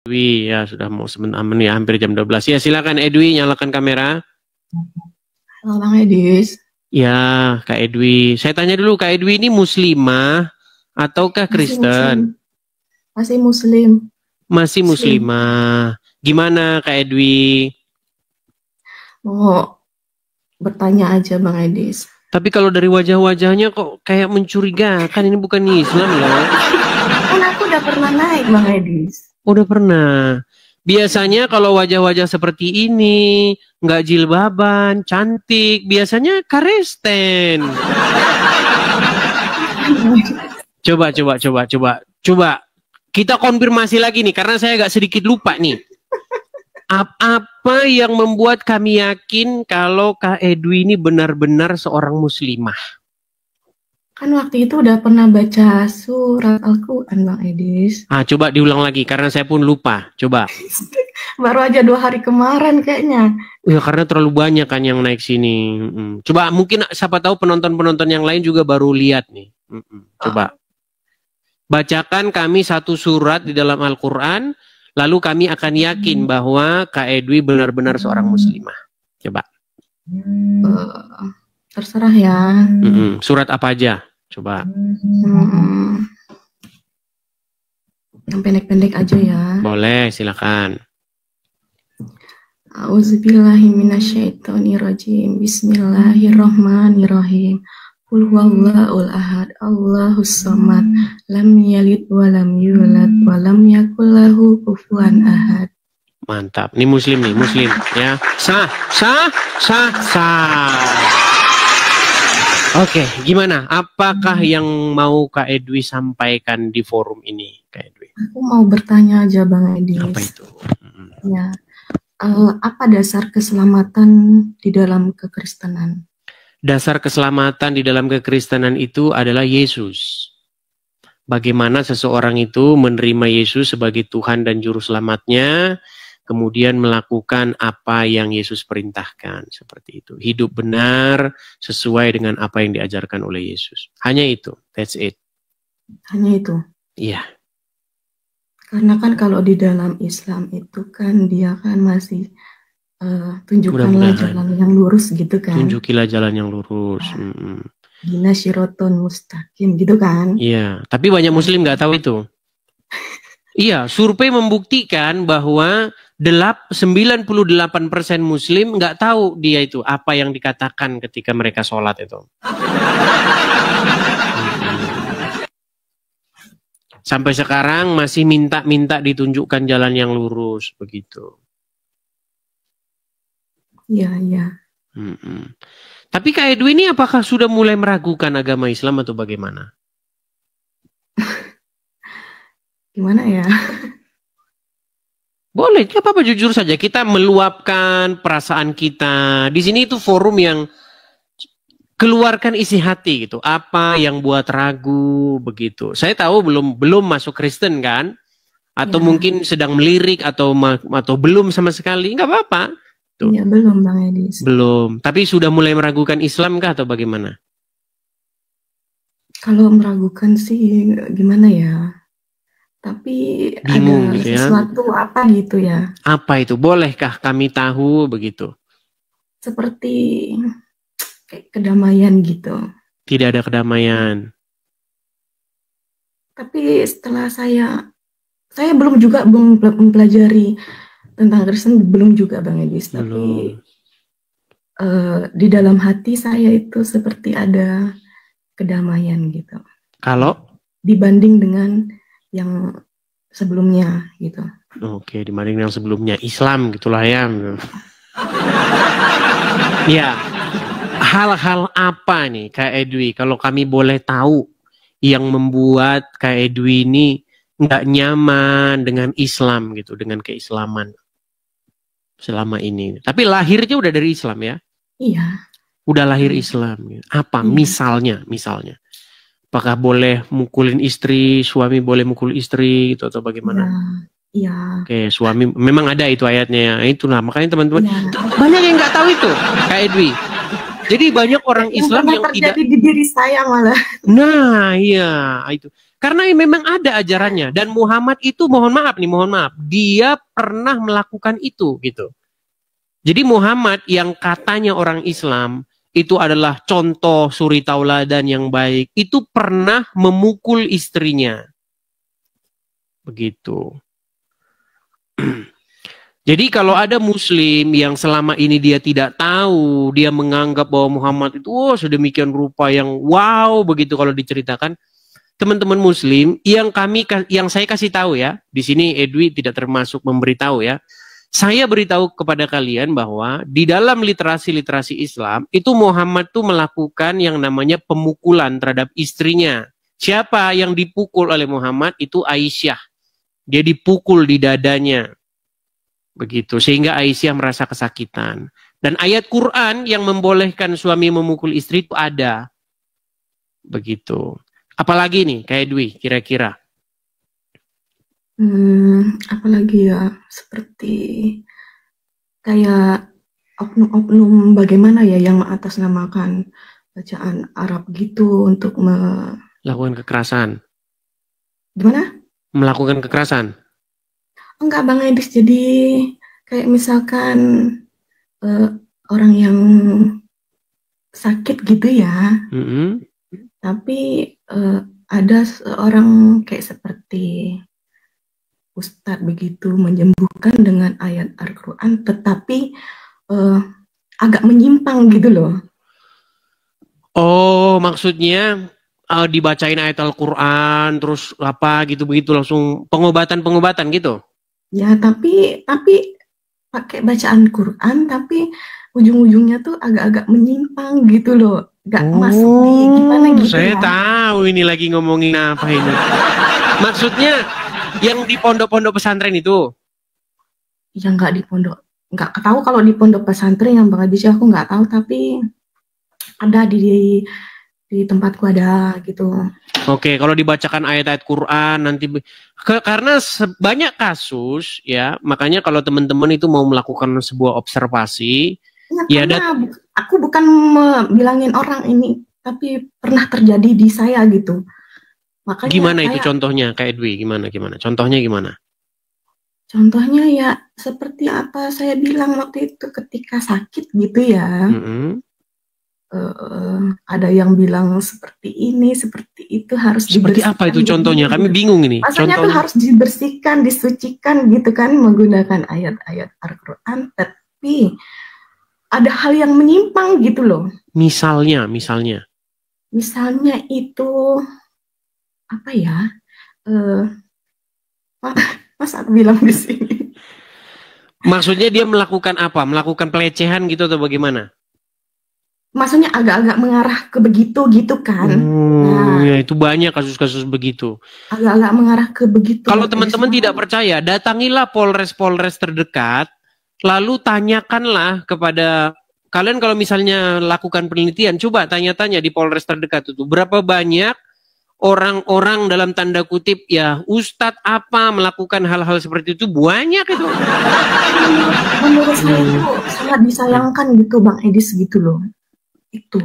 Edwi ya sudah mau sebentar ya, hampir jam 12. Ya silakan Edwi, nyalakan kamera. Halo Bang Edis. Ya Kak Edwi, saya tanya dulu Kak Edwi ini muslimah ataukah Kristen? Masih muslim. Masih muslimah. Gimana Kak Edwi? Mau bertanya aja Bang Edis. Tapi kalau dari wajah-wajahnya kok kayak mencurigakan, ini bukan Islam loh. Kan aku udah pernah naik Bang Edis. Udah pernah. Biasanya kalau wajah-wajah seperti ini, nggak jilbaban, cantik, biasanya Kristen. Coba. Kita konfirmasi lagi nih, karena saya agak sedikit lupa nih. Apa yang membuat kami yakin kalau Kak Edwi ini benar-benar seorang muslimah? Kan waktu itu udah pernah baca surat Al-Quran Bang Edis. Coba diulang lagi, karena saya pun lupa. Coba. Baru aja 2 hari kemarin kayaknya. Ya karena terlalu banyak kan yang naik sini. Coba mungkin siapa tahu penonton-penonton yang lain juga baru lihat nih. Coba. Bacakan kami satu surat di dalam Al-Quran, lalu kami akan yakin bahwa Kak Edwi benar-benar seorang muslimah. Coba. Terserah ya. Surat apa aja? Coba. Yang pendek-pendek aja ya. Boleh, silakan. A'udzubillahiminasyaitonirrajim. Bismillahirrahmanirrahim. Qul huwallahul ahad, Allahus samad, lam yalid wa lam yulad wa lam yakul lahu kufuwan ahad. Mantap. Ini muslim ya. Sah. Oke, gimana? Apakah yang mau Kak Edwi sampaikan di forum ini, Kak Edwi? Aku mau bertanya aja Bang Edis. Apa itu? Ya. Apa dasar keselamatan di dalam kekristenan? Dasar keselamatan di dalam kekristenan itu adalah Yesus. Bagaimana seseorang itu menerima Yesus sebagai Tuhan dan Juru Selamatnya, kemudian melakukan apa yang Yesus perintahkan. Seperti itu. Hidup benar sesuai dengan apa yang diajarkan oleh Yesus. Hanya itu. That's it. Hanya itu? Iya. Karena kan kalau di dalam Islam itu kan dia kan masih tunjukkanlah jalan yang lurus gitu kan. Tunjukilah jalan yang lurus. Dina syiraton mustaqim gitu kan. Iya, tapi banyak muslim nggak tahu itu. Iya, survei membuktikan bahwa 98% muslim nggak tahu dia itu apa yang dikatakan ketika mereka sholat itu. Sampai sekarang masih minta ditunjukkan jalan yang lurus begitu. Iya. Tapi Kak Edwi ini apakah sudah mulai meragukan agama Islam atau bagaimana? Gimana ya? Boleh, gak apa-apa, jujur saja. Kita meluapkan perasaan kita. Di sini itu forum yang keluarkan isi hati gitu. Apa yang buat ragu begitu. Saya tahu belum masuk Kristen kan? Atau mungkin sedang melirik atau belum sama sekali. Nggak apa-apa. Iya, belum Bang Edis. Belum. Tapi sudah mulai meragukan Islam kah atau bagaimana? Kalau meragukan sih gimana ya? Tapi bingung ada gitu sesuatu ya? Apa gitu ya? Apa itu? Bolehkah kami tahu begitu? Seperti kayak kedamaian gitu. Tidak ada kedamaian. Tapi setelah saya belum juga mempelajari tentang Kristen, belum juga Bang Edis. Tapi di dalam hati saya itu seperti ada kedamaian gitu. Kalau? Dibanding dengan yang sebelumnya gitu. Oke, dibanding yang sebelumnya. Islam gitulah ya. Ya. Hal-hal apa nih Kak Edwi, kalau kami boleh tahu, yang membuat Kak Edwi ini nggak nyaman dengan Islam gitu, dengan keislaman selama ini. Tapi lahirnya udah dari Islam ya? Iya. Udah lahir Islam. Apa? Iya. Misalnya. Apakah boleh mukulin istri, suami boleh mukul istri gitu atau bagaimana? Iya. Oke, suami memang ada itu ayatnya ya. Itulah makanya teman-teman banyak yang nggak tahu itu Kak Edwi. Jadi banyak orang Islam yang tidak terjadi di diri saya malah. Nah, iya itu. Karena memang ada ajarannya. Dan Muhammad itu, mohon maaf, dia pernah melakukan itu gitu. Jadi Muhammad yang katanya orang Islam itu adalah contoh suri tauladan yang baik, itu pernah memukul istrinya. Begitu. Jadi kalau ada muslim yang selama ini dia tidak tahu, dia menganggap bahwa Muhammad itu sedemikian rupa yang wow begitu kalau diceritakan, teman-teman muslim yang saya kasih tahu ya, di sini Edwi tidak termasuk memberitahu ya. Saya beritahu kepada kalian bahwa di dalam literasi Islam itu Muhammad tuh melakukan yang namanya pemukulan terhadap istrinya. Siapa yang dipukul oleh Muhammad? Itu Aisyah. Dia dipukul di dadanya. Begitu, sehingga Aisyah merasa kesakitan. Dan ayat Quran yang membolehkan suami memukul istri itu ada. Begitu. Apalagi nih, kayak Dwi, kira-kira? Apalagi ya, seperti kayak oknum-oknum bagaimana ya yang mengatasnamakan bacaan Arab gitu untuk melakukan kekerasan. Gimana? Melakukan kekerasan? Enggak Bang Edis, jadi kayak misalkan orang yang sakit gitu ya, tapi ada seorang kayak seperti Ustadz begitu menyembuhkan dengan ayat Al-Quran, tetapi agak menyimpang gitu loh. Oh, maksudnya dibacain ayat Al-Quran, terus apa gitu begitu langsung pengobatan gitu? Ya, tapi pakai bacaan Quran, tapi ujung-ujungnya tuh agak-agak menyimpang gitu loh, gak masuk di gimana gitu. Saya tahu ini lagi ngomongin apa ini. Maksudnya yang di pondok-pondok pesantren itu? Ya nggak di pondok, nggak tahu kalau di pondok pesantren yang Bang Adis aku nggak tahu, tapi ada di tempatku ada gitu. Oke, kalau dibacakan ayat-ayat Quran nanti karena banyak kasus ya, makanya kalau teman-teman itu mau melakukan sebuah observasi, ya aku bukan bilangin orang ini, tapi pernah terjadi di saya gitu. Makanya gimana itu contohnya, kayak Dwi, gimana? Contohnya gimana? Contohnya ya seperti apa saya bilang waktu itu ketika sakit gitu ya. Ada yang bilang seperti ini, seperti itu harus seperti dibersihkan. Apa itu contohnya? Kami bingung ini. Maksudnya tuh harus dibersihkan, disucikan gitu kan, menggunakan ayat-ayat Al-Quran, tapi ada hal yang menyimpang gitu loh. Misalnya itu apa ya? Mas aku bilang di sini. Maksudnya dia melakukan apa? Melakukan pelecehan gitu atau bagaimana? Maksudnya agak-agak mengarah ke begitu gitu kan. Ya itu banyak kasus-kasus begitu. Agak-agak mengarah ke begitu. Kalau teman-teman tidak percaya, datangilah polres terdekat, lalu tanyakanlah kepada kalian kalau misalnya lakukan penelitian, coba tanya-tanya di polres terdekat itu, berapa banyak orang-orang dalam tanda kutip ya ustadz apa melakukan hal-hal seperti itu, banyak itu. Menurut saya itu sangat disayangkan gitu Bang Edis gitu loh. Itu.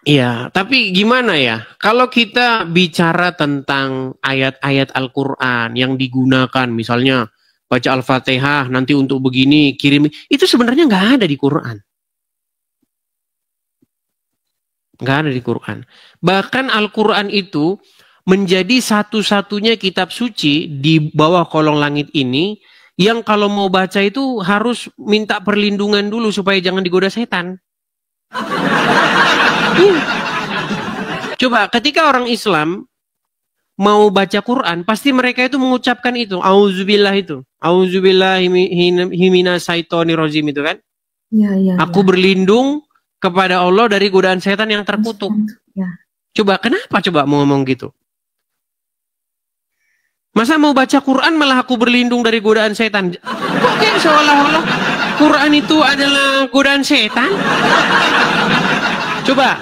Iya, tapi gimana ya? Kalau kita bicara tentang ayat-ayat Al-Quran yang digunakan, misalnya baca Al-Fatihah nanti untuk begini, kirim, itu sebenarnya nggak ada di Quran. Nggak ada di Quran. Bahkan Al-Quran itu menjadi satu-satunya kitab suci di bawah kolong langit ini yang kalau mau baca itu harus minta perlindungan dulu supaya jangan digoda setan. Coba ketika orang Islam mau baca Quran, pasti mereka itu mengucapkan itu, auzubillah itu. Auzubillahi minasyaitonirrajim itu kan? Ya. Aku berlindung kepada Allah dari godaan setan yang terkutuk. Ya. Coba kenapa mau ngomong gitu? Masa mau baca Quran malah aku berlindung dari godaan setan? Kok kayak seolah-olah Quran itu adalah godaan setan? Coba,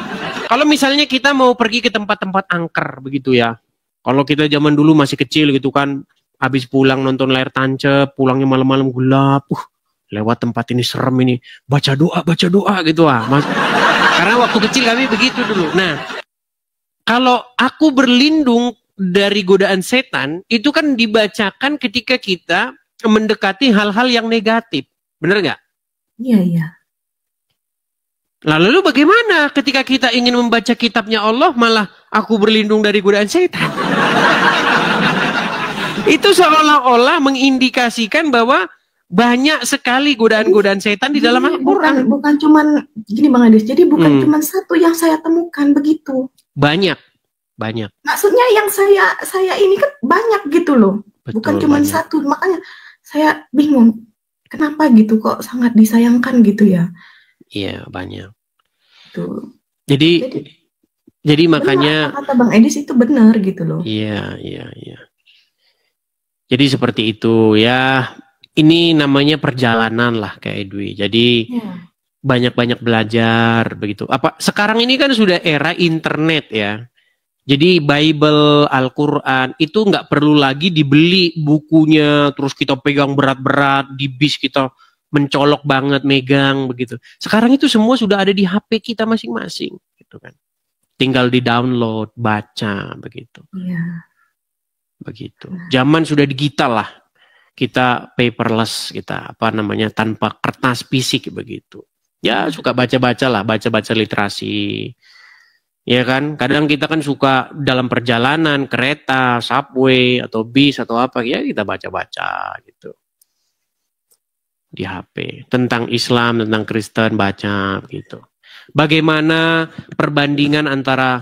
kalau misalnya kita mau pergi ke tempat-tempat angker begitu ya. Kalau kita zaman dulu masih kecil gitu kan, habis pulang nonton layar tancap, pulangnya malam-malam gelap. Lewat tempat ini serem ini, baca doa gitu ah. Karena waktu kecil kami begitu dulu. Nah, kalau aku berlindung dari godaan setan itu kan dibacakan ketika kita mendekati hal-hal yang negatif. Benar nggak? Iya, iya. Lalu bagaimana ketika kita ingin membaca kitabnya Allah malah aku berlindung dari godaan setan? Itu seolah-olah mengindikasikan bahwa banyak sekali godaan-godaan setan di dalam Al-Quran. Bukan cuman gini Bang Adis, jadi bukan cuman satu yang saya temukan begitu. Banyak. Maksudnya yang saya ini kan banyak gitu loh. Betul, bukan cuma satu, makanya saya bingung kenapa gitu kok sangat disayangkan gitu ya. Iya, banyak. Tuh. Jadi makanya kata Bang Edis itu benar gitu loh. Iya. Jadi seperti itu ya. Ini namanya perjalanan lah Kak Edwi. Jadi banyak-banyak belajar begitu. Sekarang ini kan sudah era internet ya. Jadi Bible, Al-Quran itu nggak perlu lagi dibeli bukunya, terus kita pegang berat-berat, di bis kita mencolok banget, megang begitu. Sekarang itu semua sudah ada di HP kita masing-masing, gitu kan. Tinggal di-download, baca, begitu. Iya. Begitu. Zaman sudah digital lah. Kita paperless, kita tanpa kertas fisik begitu. Ya suka baca-baca lah, baca-baca literasi. Ya kan, kadang kita kan suka dalam perjalanan, kereta, subway, atau bis, atau apa, ya kita baca-baca gitu. Di HP. Tentang Islam, tentang Kristen, baca gitu. Bagaimana perbandingan antara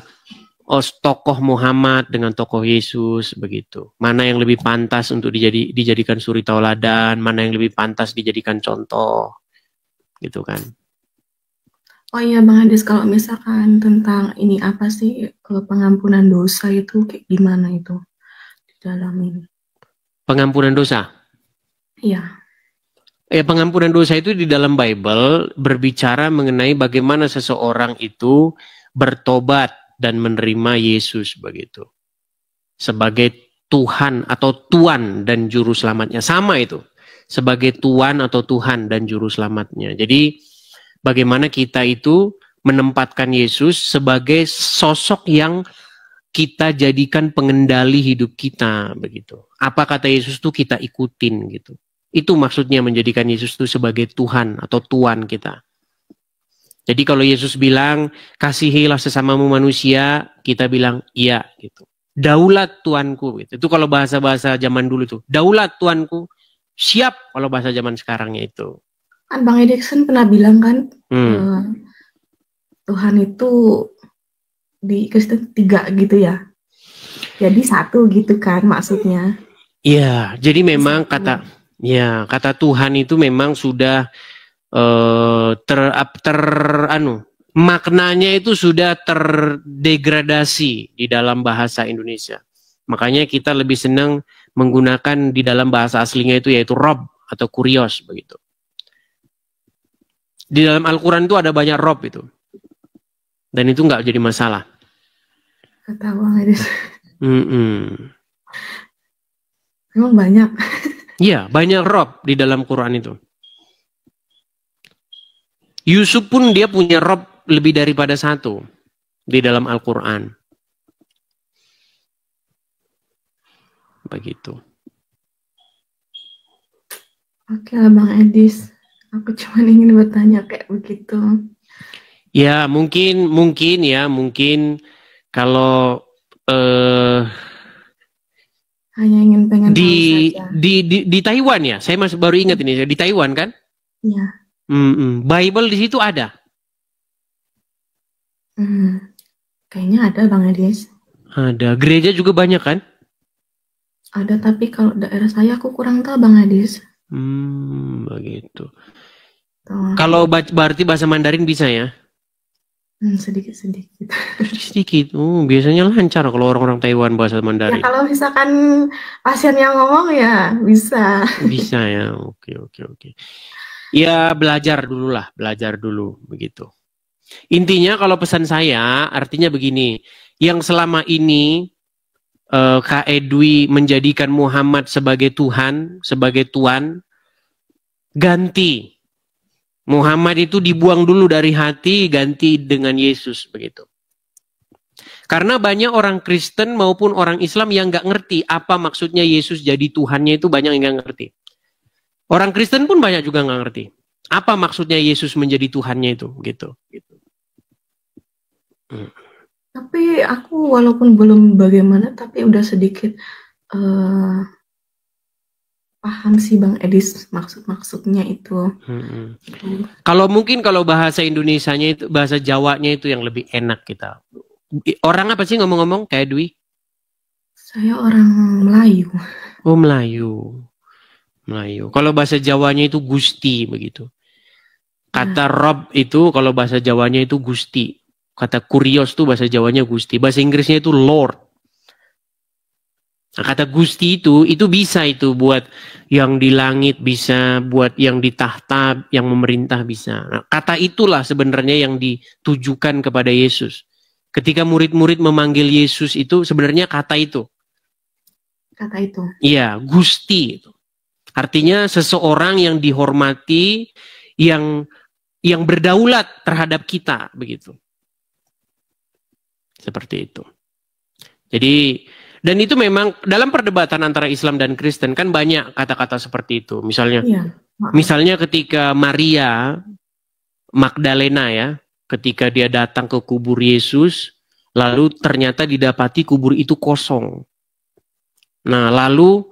tokoh Muhammad dengan tokoh Yesus, begitu. Mana yang lebih pantas untuk dijadikan suri tauladan, mana yang lebih pantas dijadikan contoh, gitu kan. Oh iya Bang Adis, kalau misalkan tentang ini apa sih pengampunan dosa itu kayak gimana itu di dalam ini? Pengampunan dosa? Iya. Pengampunan dosa itu di dalam Bible berbicara mengenai bagaimana seseorang itu bertobat dan menerima Yesus begitu. Sebagai Tuhan atau Tuan dan Juru Selamatnya. Sama itu. Sebagai Tuan atau Tuhan dan Juru Selamatnya. Jadi bagaimana kita itu menempatkan Yesus sebagai sosok yang kita jadikan pengendali hidup kita begitu. Apa kata Yesus itu kita ikutin gitu. Itu maksudnya menjadikan Yesus itu sebagai Tuhan atau Tuan kita. Jadi kalau Yesus bilang kasihilah sesamamu manusia, kita bilang iya gitu. Daulat Tuanku gitu. Itu kalau bahasa-bahasa zaman dulu tuh. Daulat Tuanku, siap kalau bahasa zaman sekarangnya itu. Kan Bang Edison pernah bilang kan Tuhan itu di Kristen 3 gitu ya. Jadi 1 gitu kan maksudnya. Iya, jadi memang kata Tuhan itu memang sudah maknanya itu sudah terdegradasi di dalam bahasa Indonesia. Makanya kita lebih senang menggunakan di dalam bahasa aslinya itu yaitu Rob atau Kurios begitu. Di dalam Al-Quran itu ada banyak Rob itu. Dan itu nggak jadi masalah. Ketawa Edis. Memang banyak. Iya, banyak Rob di dalam Quran itu. Yusuf pun dia punya Rob lebih daripada 1 di dalam Al-Quran. Begitu. Oke lah Bang Edis. Aku cuma ingin bertanya kayak begitu. Ya mungkin kalau hanya ingin pengen tahu saja. Di Taiwan ya, saya masih baru ingat ini di Taiwan kan? Iya. Bible di situ ada. Kayaknya ada Bang Edis. Ada, gereja juga banyak kan? Ada, tapi kalau daerah saya aku kurang tahu Bang Edis. Begitu. Kalau berarti bahasa Mandarin bisa ya? Sedikit-sedikit. Sedikit. Biasanya lancar kalau orang-orang Taiwan bahasa Mandarin. Ya kalau misalkan pasien yang ngomong ya bisa. Bisa ya. Oke. Ya belajar dulu begitu. Intinya kalau pesan saya artinya begini, yang selama ini Kak Edwi menjadikan Muhammad sebagai Tuhan, sebagai Tuan, ganti. Muhammad itu dibuang dulu dari hati, ganti dengan Yesus begitu. Karena banyak orang Kristen maupun orang Islam yang nggak ngerti apa maksudnya Yesus jadi Tuhannya, itu banyak yang nggak ngerti. Orang Kristen pun banyak juga nggak ngerti apa maksudnya Yesus menjadi Tuhannya itu, gitu. Tapi aku walaupun belum bagaimana, tapi udah sedikit paham sih Bang Edis maksudnya itu. Kalau mungkin kalau bahasa Indonesianya itu, bahasa Jawanya itu yang lebih enak kita. Orang apa sih ngomong-ngomong kayak Dwi? Saya orang Melayu. Oh, Melayu. Kalau bahasa Jawanya itu Gusti begitu. Kata Rob itu kalau bahasa Jawanya itu Gusti. Kata Kurios itu bahasa Jawanya Gusti. Bahasa Inggrisnya itu Lord. Nah, kata Gusti itu bisa itu buat yang di langit, bisa buat yang di tahta, yang memerintah bisa. Nah, kata itulah sebenarnya yang ditujukan kepada Yesus. Ketika murid-murid memanggil Yesus itu sebenarnya kata itu. Kata itu. Iya, Gusti itu. Artinya seseorang yang dihormati, yang berdaulat terhadap kita begitu. Seperti itu. Jadi, dan itu memang dalam perdebatan antara Islam dan Kristen kan banyak kata-kata seperti itu. Misalnya ketika Maria Magdalena ya, ketika dia datang ke kubur Yesus, lalu ternyata didapati kubur itu kosong. Nah, lalu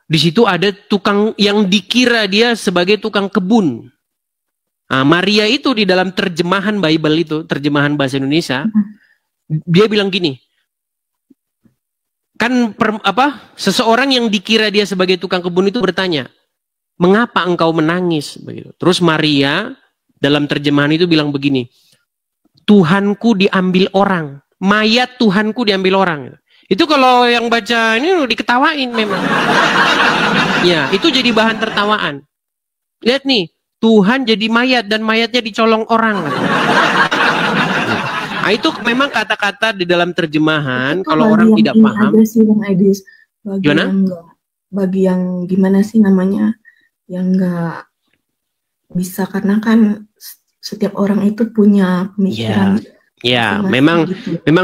di situ ada tukang yang dikira dia sebagai tukang kebun. Nah, Maria itu di dalam terjemahan Bible itu, terjemahan bahasa Indonesia, dia bilang gini, kan seseorang yang dikira dia sebagai tukang kebun itu bertanya, mengapa engkau menangis? Begitu. Terus Maria dalam terjemahan itu bilang begini, Tuhanku diambil orang, mayat Tuhanku diambil orang. Itu kalau yang baca ini diketawain memang. Ya, itu jadi bahan tertawaan. Lihat nih, Tuhan jadi mayat dan mayatnya dicolong orang. Nah, itu memang kata-kata di dalam terjemahan itu kalau orang tidak paham. Ada sih Bang Edis, bagi yang gimana sih namanya, yang nggak bisa, karena kan setiap orang itu punya pemikiran. Ya, memang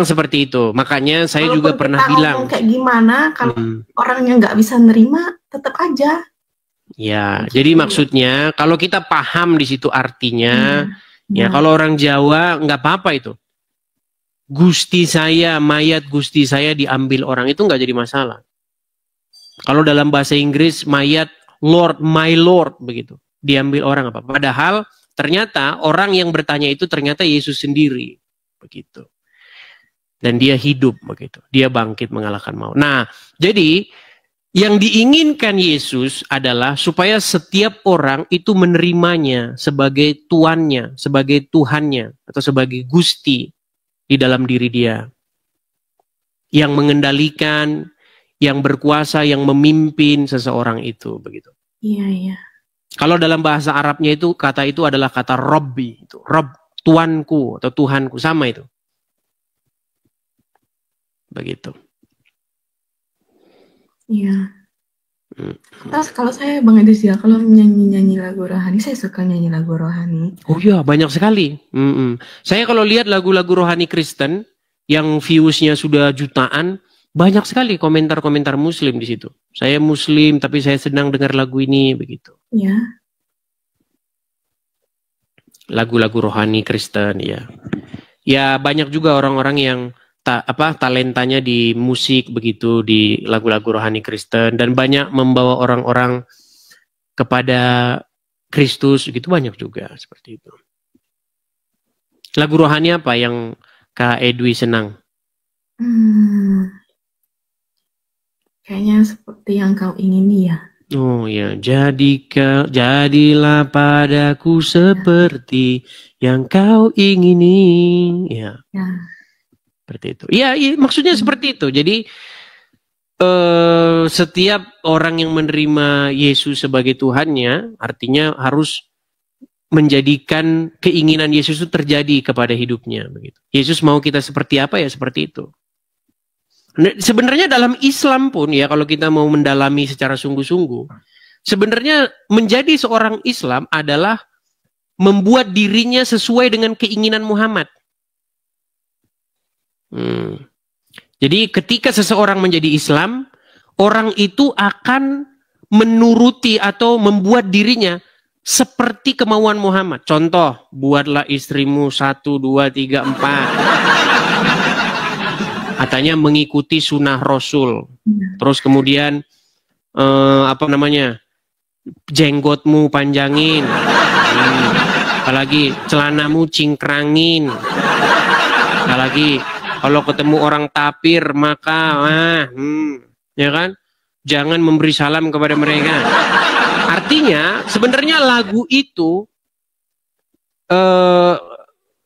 seperti itu. Makanya saya walaupun juga pernah bilang kayak gimana, kalau orangnya nggak bisa nerima, tetap aja. Ya, jadi maksudnya kalau kita paham di situ artinya, ya kalau orang Jawa nggak apa-apa itu. Gusti saya, mayat Gusti saya diambil orang, itu nggak jadi masalah. Kalau dalam bahasa Inggris mayat Lord, my Lord begitu, diambil orang apa? Padahal ternyata orang yang bertanya itu ternyata Yesus sendiri begitu. Dan dia hidup begitu. Dia bangkit mengalahkan maut. Nah, jadi yang diinginkan Yesus adalah supaya setiap orang itu menerimanya sebagai tuannya, sebagai Tuhannya, atau sebagai Gusti di dalam diri dia. Yang mengendalikan, yang berkuasa, yang memimpin seseorang itu begitu. Iya. Kalau dalam bahasa Arabnya itu kata itu adalah kata Robbi, itu Rob, tuanku atau Tuhanku, sama itu. Begitu. Iya. Terus kalau saya Bang Edis ya, kalau nyanyi lagu rohani, saya suka nyanyi lagu rohani. Oh iya, banyak sekali. Saya kalau lihat lagu-lagu rohani Kristen yang viewsnya sudah jutaan, banyak sekali komentar-komentar Muslim di situ. Saya Muslim, tapi saya senang dengar lagu ini, begitu. Iya. Lagu-lagu rohani Kristen, ya. Ya banyak juga orang-orang yang talentanya di musik begitu, di lagu-lagu rohani Kristen, dan banyak membawa orang-orang kepada Kristus, gitu banyak juga seperti itu. Lagu rohani apa yang Kak Edwi senang? Kayaknya seperti yang kau ingini ya. Oh ya, jadilah padaku seperti yang kau ingini, ya. Seperti itu. Ya, maksudnya seperti itu. Jadi setiap orang yang menerima Yesus sebagai Tuhannya, artinya harus menjadikan keinginan Yesus itu terjadi kepada hidupnya. Begitu. Yesus mau kita seperti apa ya, seperti itu. Sebenarnya dalam Islam pun ya, kalau kita mau mendalami secara sungguh-sungguh, sebenarnya menjadi seorang Islam adalah membuat dirinya sesuai dengan keinginan Muhammad. Jadi ketika seseorang menjadi Islam, orang itu akan menuruti atau membuat dirinya seperti kemauan Muhammad. Contoh, buatlah istrimu 1, 2, 3, 4. Katanya mengikuti sunnah Rasul. Terus kemudian jenggotmu panjangin. Apalagi celanamu cingkrangin. Apalagi kalau ketemu orang tapir maka ya kan? Jangan memberi salam kepada mereka. Artinya sebenarnya lagu itu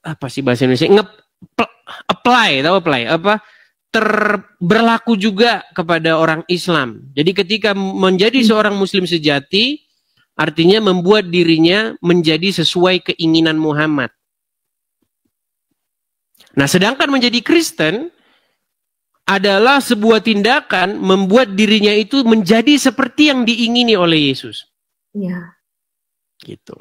apa sih bahasa Indonesia? Berlaku juga kepada orang Islam. Jadi ketika menjadi seorang Muslim sejati, artinya membuat dirinya menjadi sesuai keinginan Muhammad. Nah, sedangkan menjadi Kristen adalah sebuah tindakan membuat dirinya itu menjadi seperti yang diingini oleh Yesus. Iya. Gitu.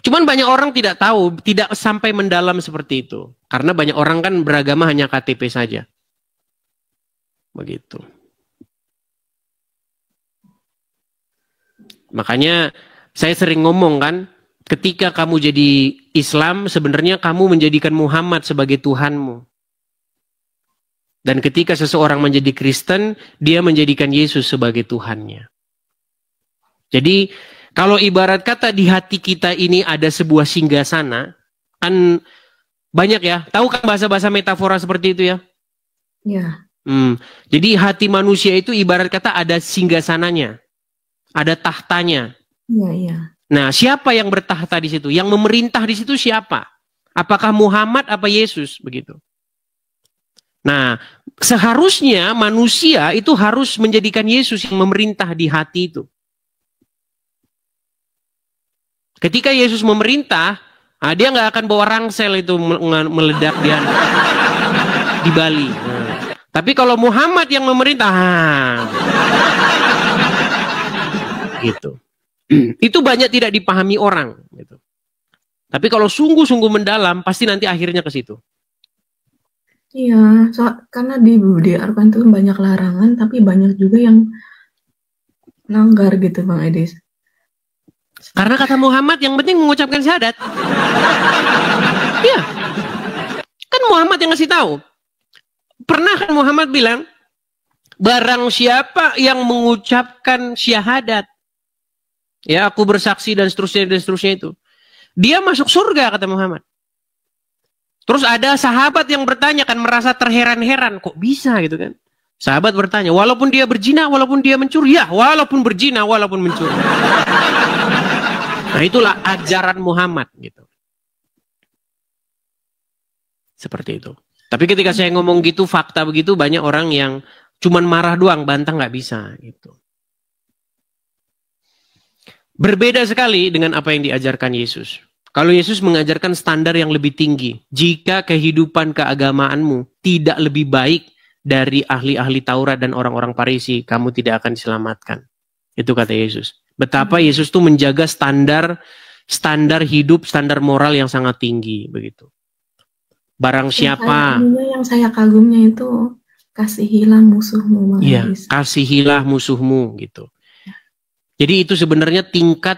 Cuman banyak orang tidak tahu, tidak sampai mendalam seperti itu. Karena banyak orang kan beragama hanya KTP saja. Begitu. Makanya saya sering ngomong kan, ketika kamu jadi Islam, sebenarnya kamu menjadikan Muhammad sebagai Tuhanmu. Dan ketika seseorang menjadi Kristen, dia menjadikan Yesus sebagai Tuhannya. Jadi, kalau ibarat kata di hati kita ini ada sebuah singgasana, kan banyak ya. Tahu kan bahasa-bahasa metafora seperti itu ya? Ya. Jadi hati manusia itu ibarat kata ada singgasananya. Ada tahtanya. Iya, iya. Nah, siapa yang bertahta di situ? Yang memerintah di situ siapa? Apakah Muhammad apa Yesus? Begitu. Nah, seharusnya manusia itu harus menjadikan Yesus yang memerintah di hati itu. Ketika Yesus memerintah, dia nggak akan bawa rangsel itu meledak di Bali. Tapi kalau Muhammad yang memerintah, gitu. Itu banyak tidak dipahami orang. Gitu. Tapi kalau sungguh-sungguh mendalam, pasti nanti akhirnya ke situ. Iya, karena di Al-Quran itu banyak larangan, tapi banyak juga yang langgar gitu, Bang Edis. Karena kata Muhammad yang penting mengucapkan syahadat. Iya. Kan Muhammad yang ngasih tahu. Pernah kan Muhammad bilang, barang siapa yang mengucapkan syahadat, ya aku bersaksi dan seterusnya itu, dia masuk surga kata Muhammad. Terus ada sahabat yang bertanya kan, merasa terheran-heran, kok bisa gitu kan? Sahabat bertanya, walaupun dia berzina, walaupun dia mencuri, ya walaupun berzina, walaupun mencuri. Nah itulah ajaran Muhammad gitu. Seperti itu. Tapi ketika saya ngomong gitu, fakta begitu, banyak orang yang cuman marah doang, bantah nggak bisa gitu. Berbeda sekali dengan apa yang diajarkan Yesus. Kalau Yesus mengajarkan standar yang lebih tinggi. Jika kehidupan keagamaanmu tidak lebih baik dari ahli-ahli Taurat dan orang-orang Farisi, kamu tidak akan diselamatkan. Itu kata Yesus. Betapa Yesus tuh menjaga standar hidup, standar moral yang sangat tinggi. Begitu. Barang siapa. Yang saya kagumnya itu, kasihilah musuhmu. Iya, kasihilah musuhmu gitu. Jadi itu sebenarnya tingkat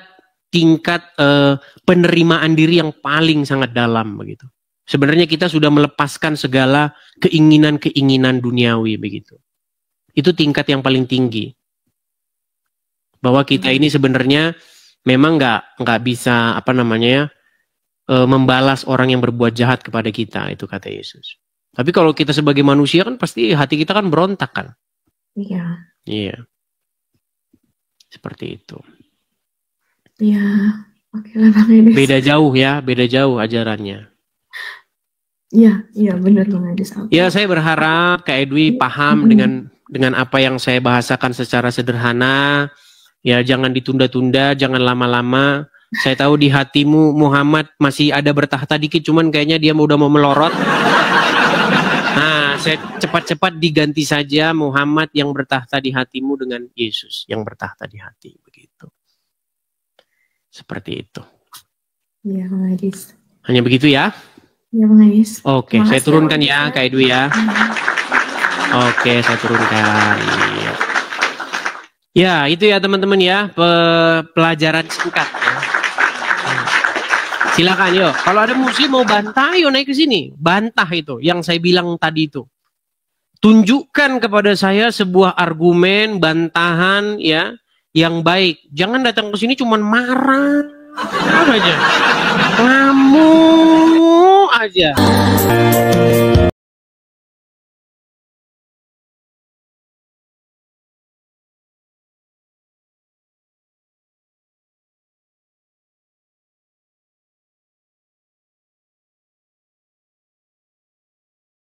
penerimaan diri yang paling sangat dalam begitu. Sebenarnya kita sudah melepaskan segala keinginan-keinginan duniawi begitu. Itu tingkat yang paling tinggi. Bahwa kita ini sebenarnya memang nggak bisa membalas orang yang berbuat jahat kepada kita, itu kata Yesus. Tapi kalau kita sebagai manusia kan pasti hati kita kan berontak kan. Iya. Iya. Seperti itu. Iya, oke lah Bang Edis. Beda jauh ajarannya. Iya benar Bang Edis. Ya saya berharap Kak Edwi paham dengan apa yang saya bahasakan secara sederhana. Ya jangan ditunda-tunda, jangan lama-lama. Saya tahu di hatimu Muhammad masih ada bertahta dikit, cuman kayaknya dia udah mau melorot. Nah, saya cepat-cepat diganti saja Muhammad yang bertahta di hatimu dengan Yesus yang bertahta di hati, begitu. Seperti itu. Iya, Bang Edis. Hanya begitu ya? Ya Bang Ais. Oke, saya turunkan ya Kak Edu ya. Oke, saya turunkan. Ya, itu ya teman-teman ya, pelajaran singkat ya. Silakan yuk. Kalau ada muslim mau bantah, yuk naik ke sini. Bantah itu yang saya bilang tadi itu. Tunjukkan kepada saya sebuah argumen bantahan ya yang baik. Jangan datang ke sini cuman marah aja. Ngamuk aja.